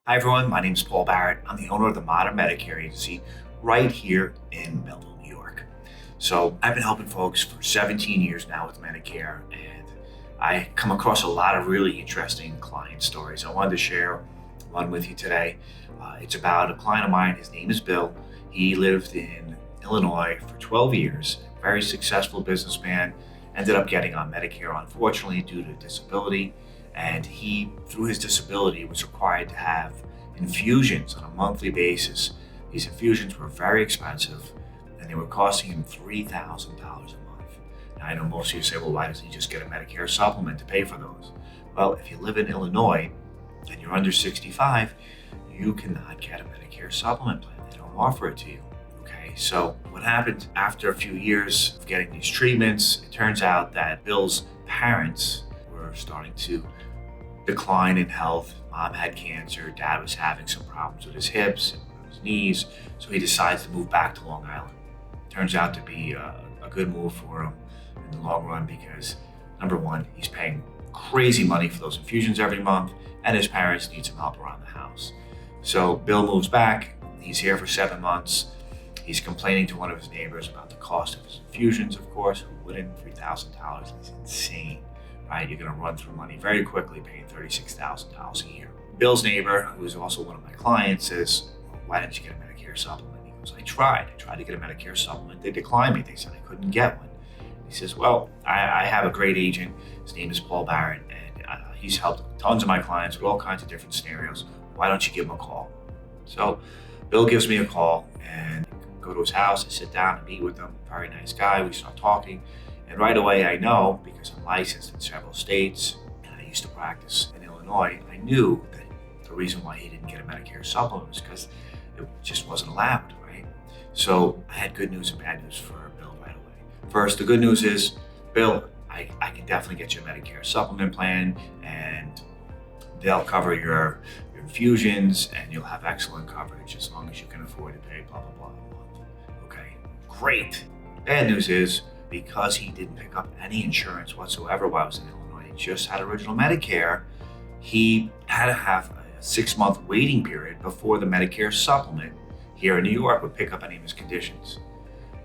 Hi everyone, my name is Paul Barrett. I'm the owner of the Modern Medicare Agency right here in Melville, New York. So I've been helping folks for 17 years now with Medicare, and I come across a lot of really interesting client stories. I wanted to share one with you today. It's about a client of mine. His name is Bill. He lived in Illinois for 12 years, very successful businessman, ended up getting on Medicare, unfortunately, due to disability. And he, through his disability, was required to have infusions on a monthly basis. These infusions were very expensive, and they were costing him $3,000 a month. Now, I know most of you say, well, why doesn't he just get a Medicare supplement to pay for those? Well, if you live in Illinois and you're under 65, you cannot get a Medicare supplement plan. They don't offer it to you. Okay, so what happened after a few years of getting these treatments, it turns out that Bill's parents were starting to decline in health. Mom had cancer, dad was having some problems with his hips and his knees, so he decides to move back to Long Island. Turns out to be a good move for him in the long run because, number one, he's paying crazy money for those infusions every month, and his parents need some help around the house. So Bill moves back. He's here for 7 months. He's complaining to one of his neighbors about the cost of his infusions, of course. Who wouldn't? $3,000 is insane, right? You're going to run through money very quickly, paying $36,000 a year. Bill's neighbor, who is also one of my clients, says, well, why didn't you get a Medicare supplement? He goes, I tried to get a Medicare supplement. They declined me. They said I couldn't get one. He says, well, I have a great agent. His name is Paul Barrett, and he's helped tons of my clients with all kinds of different scenarios. Why don't you give him a call? So Bill gives me a call, and go to his house. I sit down and meet with him. Very nice guy. We start talking. And right away, I know, because I'm licensed in several states, and I used to practice in Illinois, I knew that the reason why he didn't get a Medicare supplement was because it just wasn't allowed, right? So I had good news and bad news for Bill right away. First, the good news is, Bill, I can definitely get you a Medicare supplement plan, and they'll cover your infusions, and you'll have excellent coverage as long as you can afford to pay blah, blah, blah a month. Okay, great. Bad news is, because he didn't pick up any insurance whatsoever while I was in Illinois, he just had original Medicare, he had to have a 6-month waiting period before the Medicare supplement here in New York would pick up any of his conditions.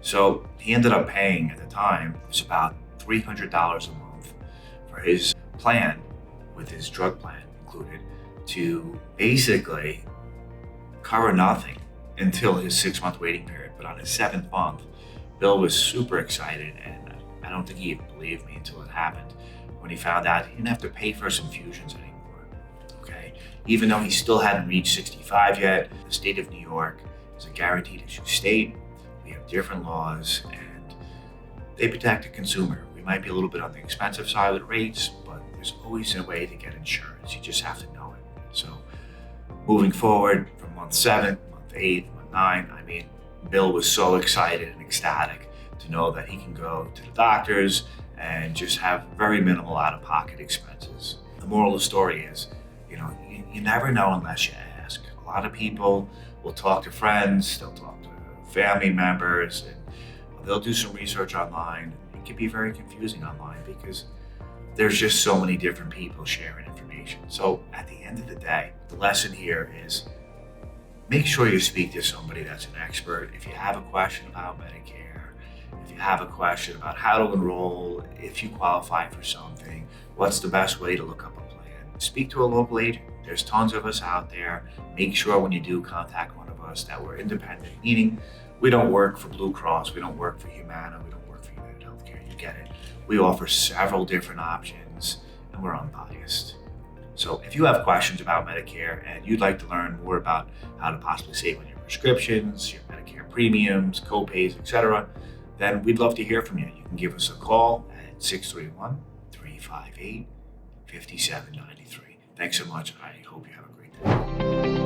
So he ended up paying, at the time, it was about $300 a month for his plan, with his drug plan included, to basically cover nothing until his 6-month waiting period. But on his 7th month, Bill was super excited, and I don't think he even believed me until it happened, when he found out he didn't have to pay for his infusions anymore, okay? Even though he still hadn't reached 65 yet, the state of New York is a guaranteed issue state. We have different laws, and they protect the consumer. We might be a little bit on the expensive side with rates, but there's always a way to get insurance. You just have to know it. So moving forward from month 7, month 8, month 9, Bill was so excited and ecstatic to know that he can go to the doctors and just have very minimal out-of-pocket expenses. The moral of the story is, you never know unless you ask. A lot of people will talk to friends, they'll talk to family members, and they'll do some research online. It can be very confusing online because there's just so many different people sharing information. So at the end of the day, the lesson here is, make sure you speak to somebody that's an expert. If you have a question about Medicare, if you have a question about how to enroll, if you qualify for something, what's the best way to look up a plan, speak to a local agent. There's tons of us out there. Make sure when you do contact one of us that we're independent, meaning we don't work for Blue Cross, we don't work for Humana, we don't work for United Healthcare, you get it. We offer several different options, and we're unbiased. So if you have questions about Medicare and you'd like to learn more about how to possibly save on your prescriptions, your Medicare premiums, co-pays, etc., then we'd love to hear from you. You can give us a call at 631-358-5793. Thanks so much. I hope you have a great day.